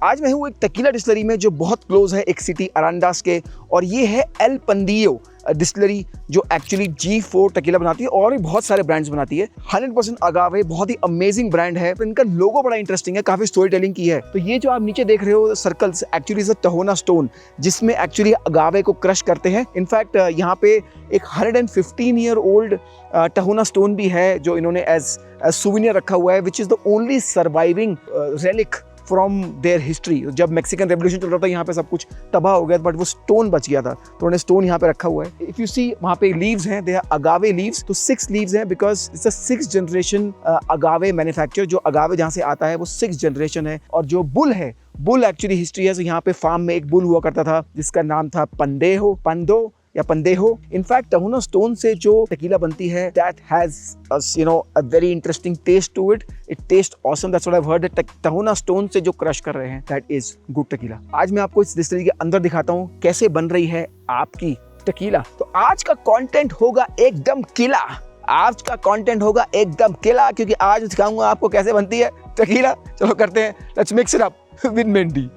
आज मैं हूँ एक टकीला डिस्टिलरी में जो बहुत क्लोज है एक सिटी अरांडास के, और ये है एल पंदियो डिस्टिलरी जो एक्चुअली G4 टकीला बनाती है और भी बहुत सारे ब्रांड्स बनाती है। 100% अगावे बहुत ही अमेजिंग ब्रांड है। इनका लोगो बड़ा इंटरेस्टिंग है, काफी स्टोरी टेलिंग की है। तो ये जो आप नीचे देख रहे हो circles actually is a tahona stone जिसमें एक्चुअली अगावे को क्रश करते हैं। इनफैक्ट यहाँ पे एक 115 ईयर ओल्ड टहोना स्टोन भी है जो इन्होंने एज सुवेनियर रखा हुआ है, which is the only surviving relic from there history. जब मैक्सिकन रेवोल्यूशन चल रहा था यहाँ पे सब कुछ तबाह हो गया, बट वो स्टोन बच गया था, तो उन्होंने स्टोन यहाँ पे रखा हुआ है। इफ यू सी वहाँ पे लीव्स हैं, दे आर अगावे लीव्स, तो 6 लीव्स हैं because it's a 6th generation अगावे manufacture. जो अगावे जहाँ से आता है वो 6th जनरेशन है। और जो बुल है, बुल एक्चुअली हिस्ट्री है। तो यहाँ पे फार्म में एक बुल हुआ करता था जिसका नाम था पंदो या पंदेहो। इनफैक्ट टहोना स्टोन से जो टकीला बनती है that has a very interesting taste to it. It tastes awesome. That's what I've heard. that tahona stone से जो क्रश कर रहे हैं that is good टकीला। आज मैं आपको इस डिस्टिलरी के अंदर दिखाता हूँ कैसे बन रही है आपकी टकीला। तो आज का कंटेंट होगा एकदम किला, आज का कंटेंट होगा एकदम किला, क्योंकि आज दिखाऊंगा आपको कैसे बनती है टकीला। चलो करते हैं, let's mix it up with Mendy.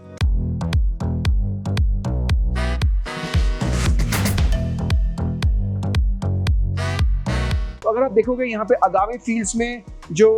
अगर आप देखोगे यहाँ पे अगावे फील्ड्स में जो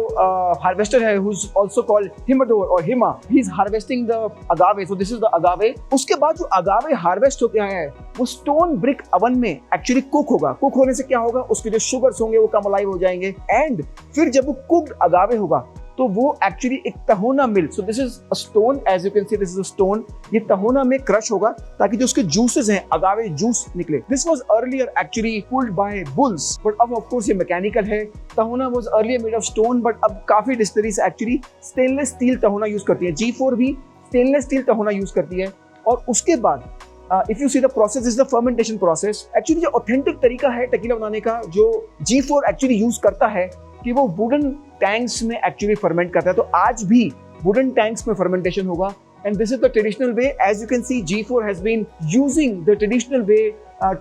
हार्वेस्टर है who's also called हिमाडोर और हिमा, he is harvesting the agave, so this is the agave। उसके बाद जो अगावे हार्वेस्ट होते हैं वो स्टोन ब्रिक अवन में एक्चुअली कुक होगा। कुक होने से क्या होगा, उसके जो शुगर्स होंगे वो कमलाइव हो जाएंगे, एंड फिर जब वो कुक्ड अगावे होगा तो वो एक्चुअली एक tahona mill, so this is a stone, as you can see this is a stone, ये टहोना में क्रश होगा ताकि जो उसके जूसेस हैं अगावे जूस निकले। This was earlier actually pulled by bulls, but अब ऑफ कोर्स ये मैकेनिकल है। Tahona was earlier made of stone, but अब काफी distilleries actually stainless steel tahona use करती है। G4 भी स्टेनलेस स्टील टहोना यूज करती है। और उसके बाद if you see the process is the fermentation process. Actually जो ऑथेंटिक तरीका है टकीला बनाने का जो G4 एक्चुअली यूज करता है कि वो वुडन टैंक्स में एक्चुअली फर्मेंट करता है। तो आज भी वुडन टैंक्स में फर्मेंटेशन होगा, and this is the traditional way. As you can see G4 has been using the traditional way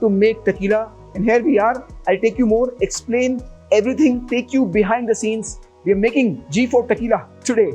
to make tequila, and here we are. I take you more, explain everything, take you behind the scenes. We are making G4 tequila today.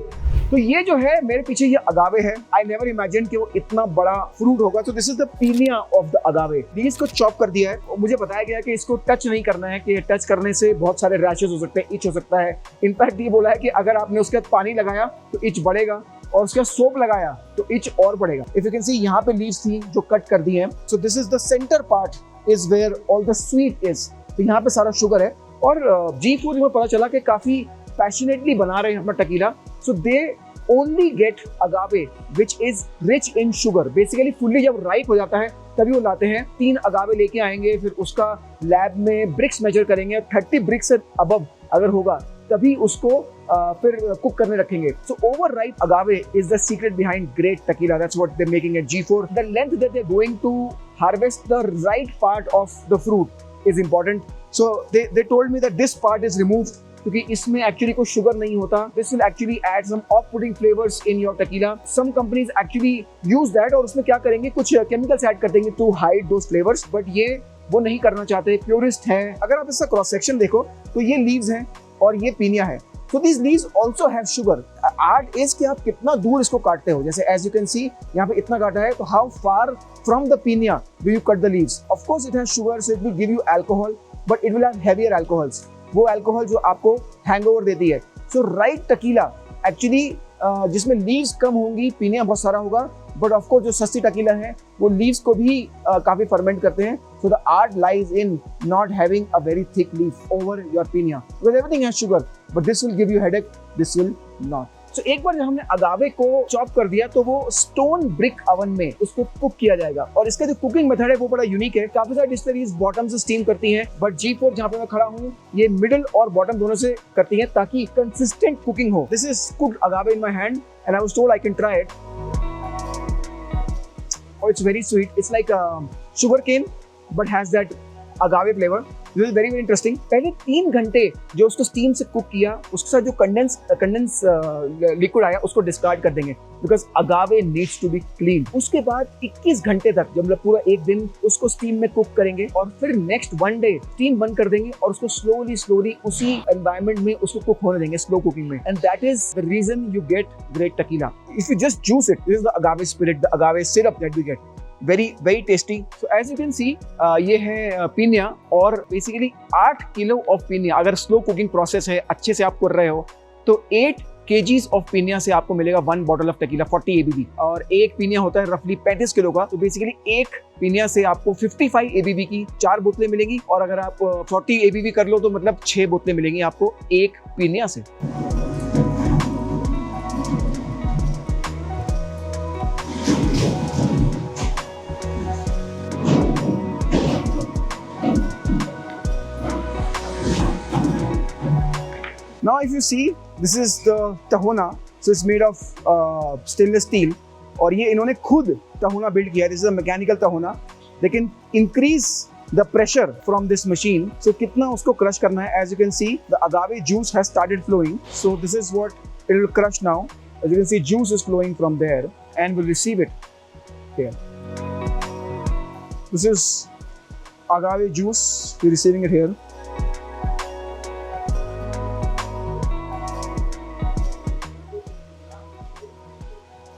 तो ये जो है मेरे पीछे ये अगावे है। I never imagine कि वो इतना बड़ा फ्रूट होगा। तो this is the pina of the agave. Leaves को चॉप कर दिया है और मुझे बताया गया कि इसको टच नहीं करना है, कि टच करने से बहुत सारे रैशेस हो सकते हैं, इच हो सकता है। इनफैक्ट ये बोला है कि अगर आपने उसके बाद पानी लगाया तो इच बढ़ेगा, और उसके बाद सोप लगाया तो इच और बढ़ेगा। इफ यू कैन सी यहाँ पे लीव्स थी जो कट कर दी है। So this is the centre part is where all the sweet is. तो यहाँ पे सारा शुगर है। और G4 में पता चला कि काफी पैशनेटली बना रहे हैं अपना tequila. So they only get अगावे which is rich in sugar. Basically fully जब राइप हो जाता है तभी वो लाते हैं। 3 अगावे लेके आएंगे, फिर उसका लैब में ब्रिक्स मेजर करेंगे, 30 ब्रिक्स से अबव अगर होगा तभी उसको फिर कुक करने रखेंगे। So overripe agave is the secret behind great tequila. That's what they are making at G4। The length that they are going to harvest the right part of the fruit is important. So they told me that this part is removed क्योंकि इसमें actually कोई sugar नहीं होता। This will actually add some of putting flavours in your tequila. Some companies actually use that, और उसमें क्या करेंगे, कुछ केमिकल्स ऐड कर देंगे to hide those flavours, but ये वो नहीं करना चाहते, प्योरिस्ट है। अगर आप इसका क्रॉस सेक्शन देखो तो ये लीव्स हैं और ये पीनिया है। So these leaves also have sugar. Art is कि आप कितना दूर इसको काटते हो। जैसे as you can see यहाँ पे इतना काटा है, तो how far from the pinia do you cut the leaves? Of course it has sugar, so it will give you alcohol, but it will have heavier alcohols. वो alcohol जो आपको hangover देती है। सो राइट टकीला एक्चुअली जिसमें leaves कम होंगी, पीनिया बहुत सारा होगा, बट ऑफ कोर्स जो सस्ती टकीला है वो लीव्स को भी काफी फर्मेंट करते हैं। So the art lies in not having a very thick leaf over your pina, because everything has sugar, but this will give you headache, this will not. So एक बार जब हमने अगावे को चॉप कर दिया तो वो स्टोन ब्रिक अवन में उसको कुक किया जाएगा। और इसका जो कुकिंग मेथड है वो बड़ा यूनिक है। काफी सारी डिस्टिलरीज बॉटम से स्टीम करती हैं, बट G4 जहाँ पे मैं खड़ा हूँ ये मिडिल और बॉटम दोनों से करती हैं ताकि कंसिस्टेंट कुकिंग हो। This is cooked agave in my hand and I was told I can try it, और it's very sweet. It's like sugar cane but has that agave flavour. This is very very interesting. पहले 3 घंटे जो उसको steam से cook किया, उसके साथ जो कंडेंस लिक्विड आया उसको डिस्कार्ड कर देंगे। Because agave needs to be clean. उसके बाद 21 घंटे तक जब मतलब पूरा एक दिन उसको स्टीम में कुक करेंगे और फिर नेक्स्ट 1 डे स्टीम बंद कर देंगे और उसको स्लोली उसी एनवायरनमेंट में उसको कुक होने देंगे, स्लो कुकिंग में। And that is the reason you get great tequila. If you just juice it, this is the agave spirit, the agave syrup that we get. Very tasty. So as you can see ये है पीनिया, और basically 8 kilo of पीनिया। अगर slow cooking process है, अच्छे से आप कर रहे हो, तो 8 kgs ऑफ पीनिया से आपको मिलेगा 1 बॉटल ऑफ टेकीला 40 ABV। और एक पीनिया होता है रफली 35 किलो का, तो बेसिकली एक पीनिया से आपको 55 ABV की 4 बोतलें मिलेंगी। और अगर आप 40 ABV कर लो तो मतलब 6 बोतलें मिलेंगी आपको एक पीनिया से। Now if you see, this is the tahona, so it's made of stainless steel, और ये इन्होंने खुद tahona build किया। This is a mechanical tahona. They can increase the pressure from this machine. So कितना उसको crush करना है? As you can see, the agave juice has started flowing. So this is what it will crush now. As you can see, juice is flowing from there, and we'll receive it here. This is agave juice. We're receiving it here.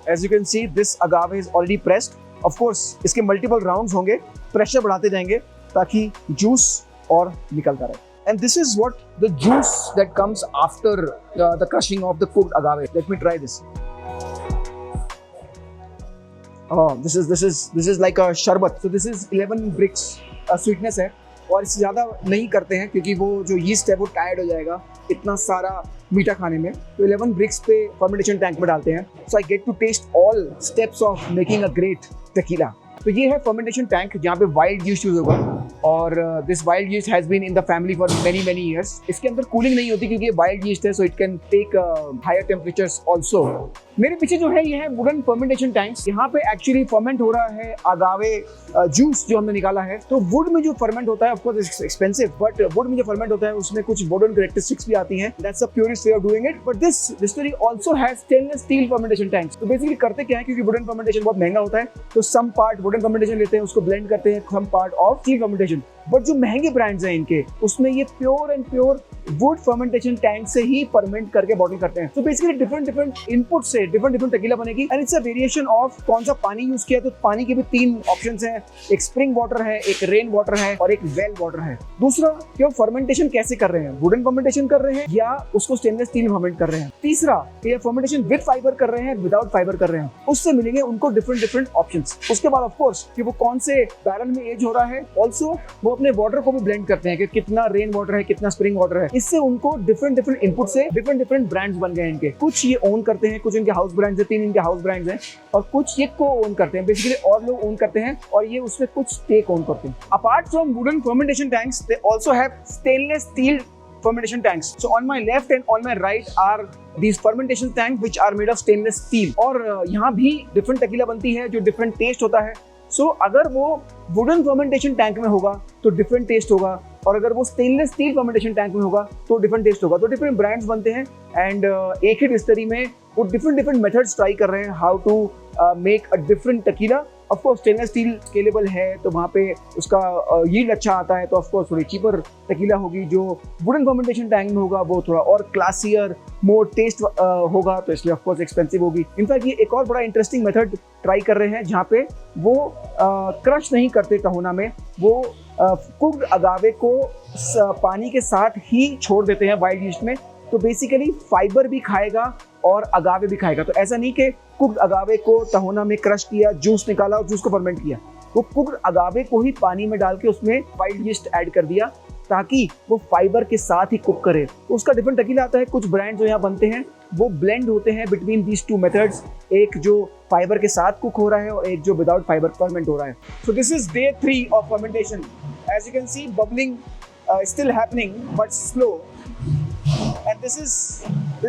As you can see, this agave is already pressed. Of course, इसके multiple rounds होंगे, pressure बढ़ाते जाएंगे ताकि juice और निकलता रहे। And this is what the juice that comes after the crushing of the cooked agave. Let me try this. Oh, this is like a sharbat. So this is 11 bricks sweetness है, और इससे ज़्यादा नहीं करते हैं क्योंकि वो जो यीस्ट है वो टायर्ड हो जाएगा इतना सारा मीठा खाने में। तो 11 ब्रिक्स पे फर्मेंटेशन टैंक में डालते हैं। So I get to taste all steps of making a great tequila. तो ये है फर्मेंटेशन टैंक जहाँ पे वाइल्ड यीस्ट यूज होगा, और this wild yeast has been in the family for many years. इसके अंदर कूलिंग नहीं होती क्योंकि ये वाइल्ड यीस्ट है, so it can take higher temperatures also. मेरे पीछे जो है ये है वुडन फर्मेंटेशन टैंक्स। यहाँ पे एक्चुअली फर्मेंट हो रहा है अगावे जूस जो हमने निकाला है। तो वुड में जो फर्मेंट होता है, of course it's expensive, but would में जो फर्मेंट होता है उसमें कुछ वुडन कैरेक्टरिस्टिक्स भी आती हैं। That's the purest way of doing it. But this distillery also has stainless steel fermentation tanks. तो बेसिकली करते क्या है, क्योंकि वुडन फर्मेंटेशन बहुत महंगा होता है, तो सम पार्ट वुडन फर्मेंटेशन लेते हैं, उसको ब्लेंड करते हैं, some part of still fermentation. But जो महंगे ब्रांड्स हैं इनके, उसमें ये प्योर वुड फर्मेंटेशन टैंक से ही फर्मेंट करके बॉटल करते हैं। तो बेसिकली डिफरेंट इनपुट से डिफरेंट टेकीला बनेगी। And it's a variation of कौन सा पानी यूज किया। तो पानी के भी 3 ऑप्शंस हैं, एक स्प्रिंग वाटर है, एक रेन वाटर है, और एक वेल वाटर है। दूसरा कि वो फर्मेंटेशन कैसे कर रहे हैं, वुडन फर्मेंटेशन कर रहे हैं या उसको स्टेनलेस स्टील फर्मेंट कर रहे हैं। तीसरा कि ये फर्मेंटेशन विद फाइबर कर रहे हैं, विदाउट फाइबर कर रहे हैं, उससे मिलेंगे उनको डिफरेंट ऑप्शंस। उसके बाद ऑफ कोर्स कि वो कौन से बैरल में एज हो रहा है, ऑल्सो वो अपने वाटर को भी ब्लेंड करते हैं कि कितना रेन वाटर है, कितना स्प्रिंग वाटर है। इससे उनको डिफरेंट इनपुट से डिफरेंट ब्रांड्स बन गए इनके। कुछ ये ओन करते हैं, कुछ इनके हाउस ब्रांड्स है, 3 इनके हाउस ब्रांड्स हैं, और कुछ ये को ओन करते हैं। बेसिकली और लोग ओन करते हैं और ये उसमें कुछ स्टेक ओन करते हैं। Apart from wooden fermentation tanks, they also have stainless steel fermentation tanks. So on my left and on my right are these fermentation tanks which are made of stainless steel. और यहाँ भी different tequila बनती है जो different taste होता है। So अगर वो wooden fermentation tank में होगा तो different taste होगा, और अगर वो stainless steel fermentation tank में होगा तो different taste होगा। तो different brands बनते हैं, and एक ही डिस्टिलरी में वो different methods try कर रहे हैं how to make a different tequila। Of course stainless steel scalable है तो वहाँ पे उसका यील्ड अच्छा आता है, तो ऑफ कोर्स थोड़ी चीपर टेकीला होगी। जो वुडन फर्मेंटेशन टैंक में होगा वो थोड़ा और क्लासियर, मोर टेस्ट होगा, तो इसलिए ऑफ कोर्स एक्सपेंसिव होगी। इनफैक्ट ये एक और बड़ा इंटरेस्टिंग मेथड ट्राई कर रहे हैं जहाँ पे वो क्रश नहीं करते टहोना में, वो कुक्ड अगावे को पानी के साथ ही छोड़ देते हैं वाइल्ड यीस्ट में। तो बेसिकली फाइबर भी खाएगा और अगावे भी खाएगा। तो ऐसा नहीं कि कुक्ड अगावे को टहोना में क्रश किया, जूस निकाला और जूस को फर्मेंट किया, वो कुक्ड अगावे को ही पानी में डाल के उसमें वाइल्ड यीस्ट ऐड कर दिया ताकि वो फाइबर के साथ ही कुक करे। तो उसका डिफरेंट टेकीला आता है। कुछ ब्रांड जो यहाँ बनते हैं वो ब्लेंड होते हैं बिटवीन दीज 2 मेथड्स, एक जो फाइबर के साथ कुक हो रहा है और एक जो विदाउट फाइबर फर्मेंट हो रहा है। So this is day 3 of fermentation. As you can see bubbling still happening but slow, and this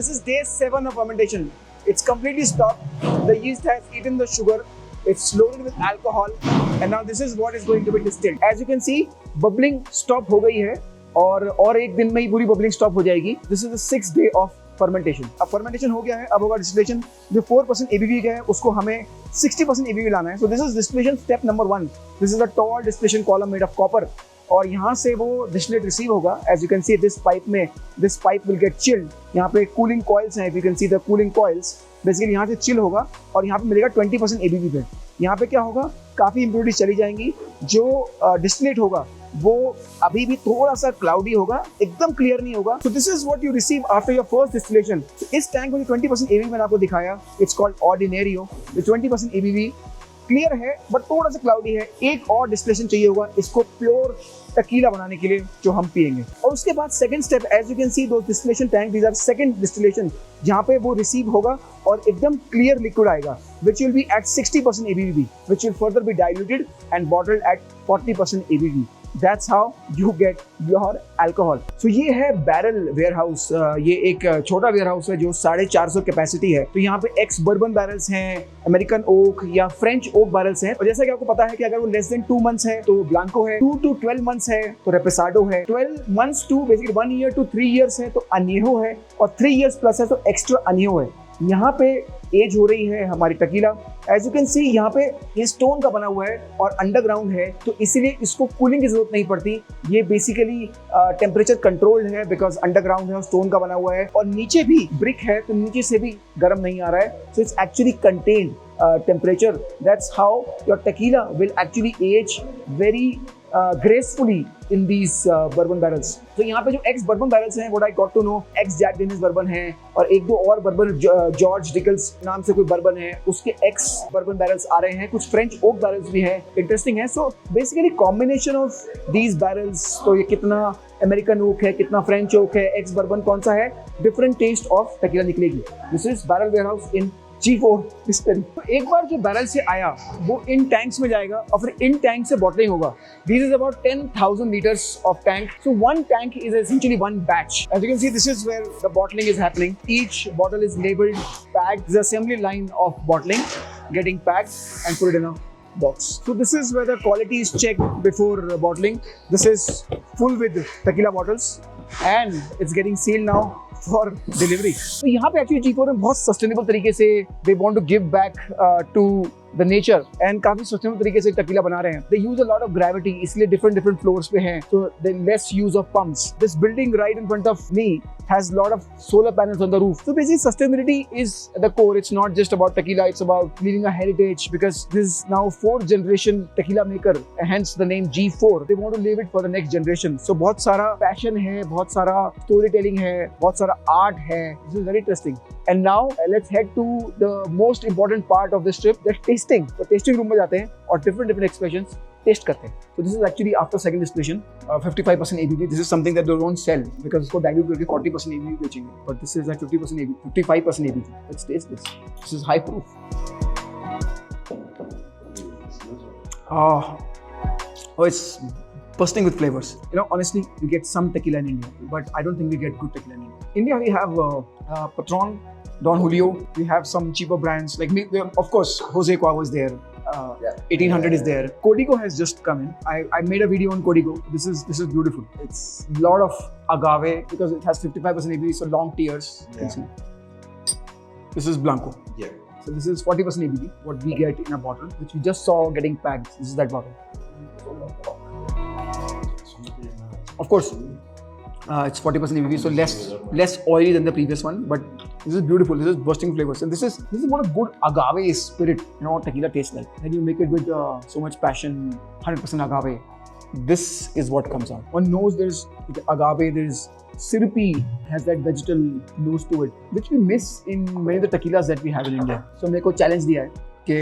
is day 7 of fermentation. It's completely stopped. The yeast has eaten the sugar. It's loaded with alcohol, and now this is what is going to be distilled. As you can see, bubbling stop हो गई है और एक दिन में ही पूरी bubbling stop हो जाएगी. This is the 6th day of fermentation. अब फर्मेंटेशन हो गया है, अब होगा डिस्टिलेशन। जो 4% ABV का है उसको हमें 60% ABV लाना है। So this is distillation step number 1। This is a tall distillation column made of copper, और यहाँ से वो डिस्टिलेट रिसीव होगा। As you can see this pipe में, this pipe will get chilled. यहाँ पे कूलिंग कॉइल्स हैं, if you can see the cooling coils. Basically यहाँ से चिल होगा और यहाँ पे मिलेगा 20% ABV पे। यहाँ पे क्या होगा, काफ़ी इम्प्योरिटीज चली जाएंगी। जो डिस्टिलेट होगा वो अभी भी थोड़ा सा क्लाउडी होगा, एकदम क्लियर नहीं होगा। सो this is what you receive after your first distillation. इस टैंक में 20% ABV मैंने आपको दिखाया, इट्स कॉल्ड ऑर्डिनेरियो। 20% ABV क्लियर है बट थोड़ा सा क्लाउडी है। एक और डिस्टिलेशन चाहिए होगा इसको प्योर टकीला बनाने के लिए, जो हम पिएंगे। और उसके बाद second step, as you can see दो distillation tank, these are second distillation, जहाँ पे वो रिसीव होगा और एकदम क्लियर लिक्विड आएगा, which will be at 60% ABV, which will further be diluted and bottled at 40% ABV. That's how you get your alcohol. So ये है बैरल वेयरहाउस। ये एक छोटा वेयरहाउस है जो 450 कैपेसिटी है। तो यहाँ पे एक्स बर्बन बैरल्स हैं, अमेरिकन ओक या फ्रेंच ओक बैरल्स हैं। और जैसा कि आपको पता है कि अगर वो लेस देन 2 मंथ्स है तो ब्लांको है, 2 to 12 मंथ्स है तो रेपेसाडो है, 12 months to basically 1 year to 3 years है तो अनियो है, और 3 years प्लस है तो एक्स्ट्रा अनियो है। यहाँ पे एज हो रही है हमारी tequila. As you can see यहाँ पे ये स्टोन का बना हुआ है और अंडरग्राउंड है, तो इसीलिए इसको कूलिंग की जरूरत नहीं पड़ती। ये बेसिकली टेम्परेचर कंट्रोल्ड है बिकॉज अंडरग्राउंड है और स्टोन का बना हुआ है, और नीचे भी ब्रिक है तो नीचे से भी गर्म नहीं आ रहा है। So it's actually contained temperature. That's how your tequila will actually age very gracefully in these bourbon barrels. तो यहाँ पे जो ex bourbon barrels हैं, what I got to know, ex Jack Daniels bourbon है और एक दो और bourbon George Dickel नाम से कोई bourbon है, उसके ex bourbon barrels आ रहे हैं, कुछ French oak barrels भी हैं, interesting है। So basically combination of these barrels, तो ये कितना अमेरिकन ओक है, कितना फ्रेंच ओक है, एक्स बर्बन कौन सा है, डिफरेंट टेस्ट ऑफ टकीला निकलेगी। This is barrel warehouse in G4 distillery. तो एक बार जो बैरल से आया वो इन टैंक्स में जाएगा और फिर इन टैंक से बॉटलिंग होगा। This is about 10,000 liters of tank. So one tank is essentially one batch. As you can see, this is where the bottling is happening. Each bottle is labeled, packed. There's assembly line of bottling getting packed and put it in a box. So this is where the quality is checked before bottling. This is full with tequila bottles and it's getting sealed now for delivery. तो यहाँ पे actually G4 में बहुत sustainable तरीके से they want to give back to the nature and काफी sustainable तरीके से टकीला बना रहे हैं। They use a lot of gravity, इसलिए different floors पे हैं, so they less use of pumps. This building right in front of me has lot of solar panels on the roof. So basically sustainability is at the core. It's not just about tequila, it's about leaving a heritage, because this is now 4th generation tequila maker, hence the name G4. They want to leave it for the next generation. So बहुत सारा passion है, बहुत सारा storytelling है, बहुत सारा art है. This is very interesting. And now let's head to the most important part of this trip, that's tasting. तो tasting room में जाते हैं और different expressions टेस्ट करते हैं। So this is actually after second distillation, 55% ABV. This is something that they won't sell because इसको dilute करके 40% ABV बेचेंगे. But this is at 50% ABV, 55% ABV. Let's taste this. This is high proof. Oh, it's bursting with flavors. You know, honestly, we get some tequila in India, but I don't think we get good tequila in India. India, we have Patron, Don Julio. We have some cheaper brands like me. Of course, Jose Cuervo is there. 1800 is there. Codigo has just come in. I made a video on Codigo. This is beautiful. It's a lot of agave because it has 55% ABV, so long tears. You can see. This is Blanco. Yeah. So this is 40% ABV, what we get in a bottle, which we just saw getting packed. This is that bottle. Of course, it's 40% ABV, so less oily than the previous one, but this is beautiful. This is bursting flavors, and this is what a good agave spirit, tequila tastes like. When you make it with so much passion, 100% agave, this is what comes out. On nose, there's agave, there's syrupy, has that vegetal nose to it, which we miss in many of the tequilas that we have in India. So मेरे को challenge दिया है कि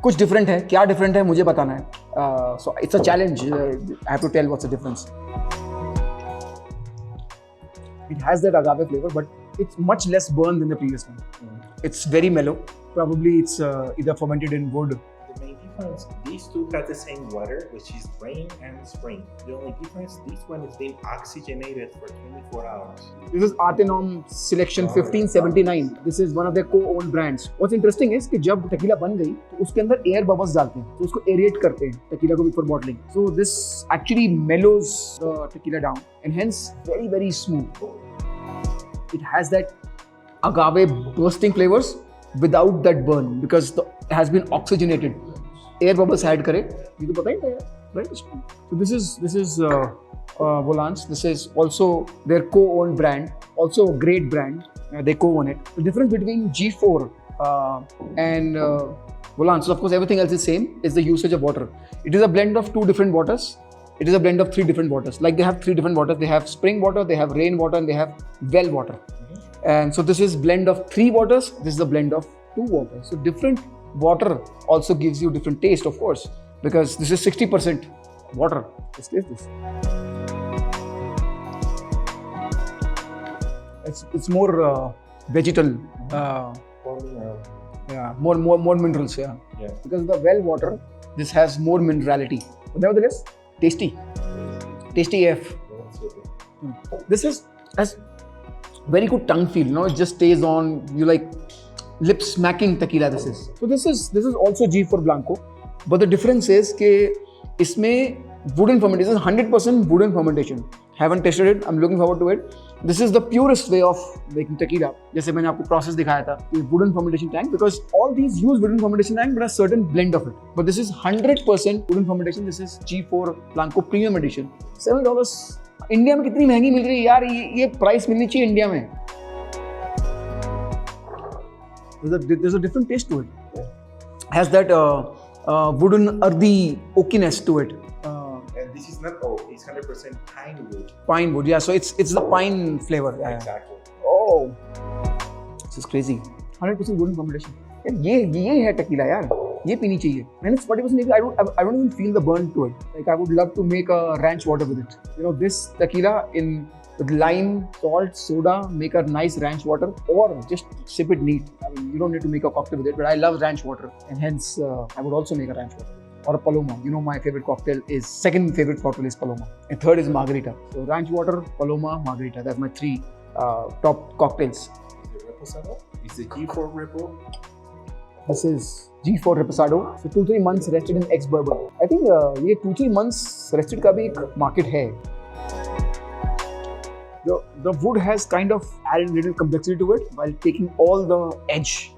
कुछ different है, क्या different है मुझे बताना है. So it's a challenge. I have to tell what's the difference. It has that agave flavor, but it's much less burn than the previous one. It's very mellow. Probably it's either fermented in wood. The main difference, these two have the same water, which is rain and spring. The only difference, this one is being oxygenated for 24 hours. This is Artenom Selection 1579. This is one of their co-owned brands. What's interesting is कि जब tequila बन गई तो उसके अंदर air bubbles डालते हैं, तो उसको aerate करते हैं tequila को before bottling. So this actually mellows the tequila down and hence very smooth. It has that agave bursting flavors without that burn because it has been oxygenated. Air bubbles add करे, ये तो पता ही था यार, right? So this is Volans. This is also their co-owned brand, also a great brand. They co-own it. The difference between G4 and Volans, so of course everything else is same, is the usage of water. It is a blend of 2 different waters. It is a blend of 3 different waters. Like they have 3 different waters. They have spring water, they have rain water, and they have well water. And so this is blend of 3 waters. This is a blend of 2 waters. So different water also gives you different taste, of course, because this is 60% water. Let's taste this. It's more vegetal. Yeah, more minerals. Yeah. Because the well water, this has more minerality. But nevertheless, tasty AF. This has very good tongue feel. You know, it just stays on. You like lip smacking tequila. This is. So this is also G4 Blanco, but the difference is कि इसमें wooden fermentation, 100% wooden fermentation. Haven't tasted it. I'm looking forward to it. This is the purest way of making tequila. जैसे मैंने आपको process दिखाया था, wooden fermentation tank, because all these use wooden fermentation tank, but a certain blend of it. But this is 100% wooden fermentation. This is G4 Blanco Premium Edition. $7. India में कितनी महंगी मिल रही है यार, ये प्राइस मिलनी चाहिए इंडिया में. There's a different taste to it. Has that wooden earthy oakiness to it. And this is not oak, it's 100% pine wood. Pine wood, yeah. So it's the pine flavor. Yeah. Exactly. Oh, this is crazy. 100% wooden fermentation. यार ये है tequila यार. ये पीनी चाहिए. And it's 40% I don't even feel the burn to it. Like I would love to make a ranch water with it. You know, this tequila with lime, salt, soda, make a nice ranch water, or just sip it neat. I mean, you don't need to make a cocktail with it, but I love ranch water, and hence I would also make a ranch water. Or a Paloma. You know, my favorite cocktail is, second favorite cocktail is Paloma, and third is Margarita. So ranch water, Paloma, Margarita. That's my 3 top cocktails. Is it Reposado? Is the G4 Repo? This is G4 Reposado. So 2-3 months rested in ex-bourbon. I think ये 2-3 months rested का भी एक market है. The wood has kind of added a little complexity to it while taking all the edge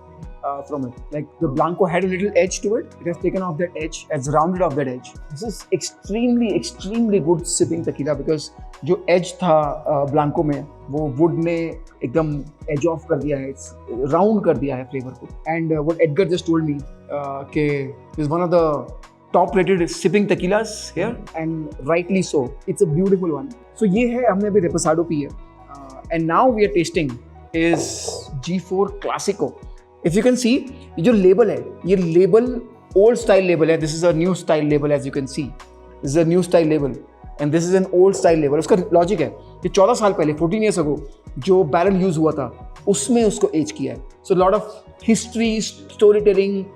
from it. Like the Blanco had a little edge to it. It has taken off that edge, has rounded off that edge. This is extremely good sipping tequila because जो edge था Blanco में, वो wood ने एकदम edge off कर दिया है, round कर दिया है flavor को. And what Edgar just told me कि is one of the top-rated sipping tequilas here, and rightly so. It's a beautiful one. So ये है, हमने अभी Reposado पी है, and now we are tasting is G4 Classico. If you can see, ये जो label है, ये label old style label है. This is a new style label, as you can see. This is a new style label, and this is an old style label. उसका logic है कि 14 साल पहले, 14 years ago, जो barrel use हुआ था, उसमें उसको age किया है. So a lot of history, storytelling,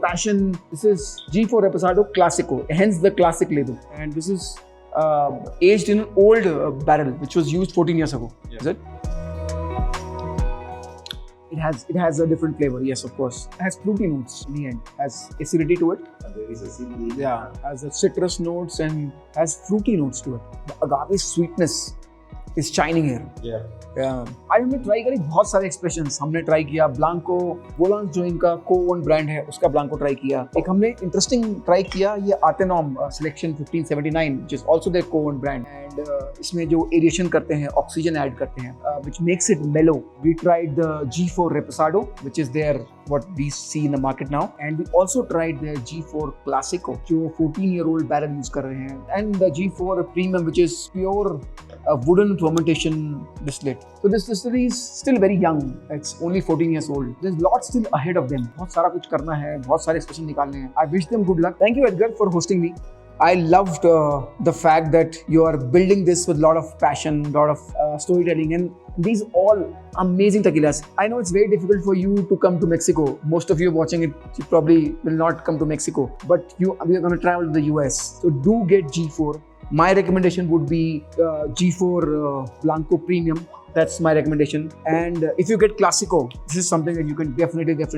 passion. This is G4 Reposado Classico, hence the classic label. And this is aged in an old barrel, which was used 14 years ago. Yeah. Is it? It has a different flavor, yes, of course. It has fruity notes in the end. Has acidity to it. And there is acidity. Yeah, has the citrus notes and has fruity notes to it. The agave sweetness is shining here. Yeah. आज हमने try करी बहुत सारे expressions. हमने try किया blanco, वोलांस जो इनका को-ओन brand है, उसका ब्लांको ट्राई किया. एक हमने इंटरेस्टिंग ट्राई किया ये आर्टेनॉम selection 1579, which is also their co-owned brand. And इसमें जो एरिएशन करते हैं, ऑक्सीजन ऐड करते हैं, which makes it mellow. We tried the G4 Reposado, which is their what we see in the market now, and we also tried their G4 Classico, जो 14-year-old barrel use कर रहे हैं, and the G4 Premium, which is pure wooden fermentation distillate. So this distillery is still very young. It's only 14 years old. There's lots still ahead of them. बहुत सारा कुछ करना है, बहुत सारे एक्सप्रेशन निकालने हैं. I wish them good luck. Thank you, Edgar, for hosting me. I loved the fact that you are building this with a lot of passion, a lot of storytelling, and these all amazing tequilas. I know it's very difficult for you to come to Mexico. Most of you watching it, you probably will not come to Mexico, but we are going to travel to the US. So do get G4. My recommendation would be G4 Blanco Premium. That's my recommendation. And if you get Classico, this is something that you can definitely get.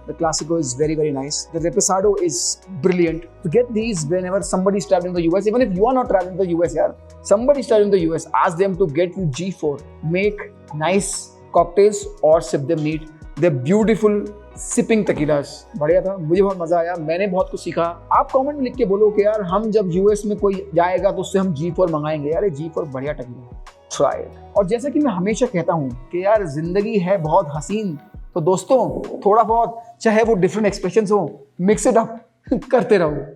The Classico is very nice. The Reposado is brilliant. To get these whenever somebody is traveling to the US, even if you are not traveling to the US, somebody is traveling to the US, ask them to get you G4. Make nice cocktails or sip them neat. They're beautiful sipping tequilas. बढ़िया था, मुझे बहुत मजा आया, मैंने बहुत कुछ सीखा। आप कमेंट में लिख के बोलो कि यार हम जब यूएस में कोई जाएगा तो उससे हम G4 मंगाएंगे। यार G4 बढ़िया टेक्निक, ट्राई। और जैसा कि मैं हमेशा कहता हूँ कि यार जिंदगी है बहुत हसीन, तो दोस्तों थोड़ा बहुत चाहे वो डिफरेंट एक्सप्रेशंस हो, मिक्स इट अप करते रहो।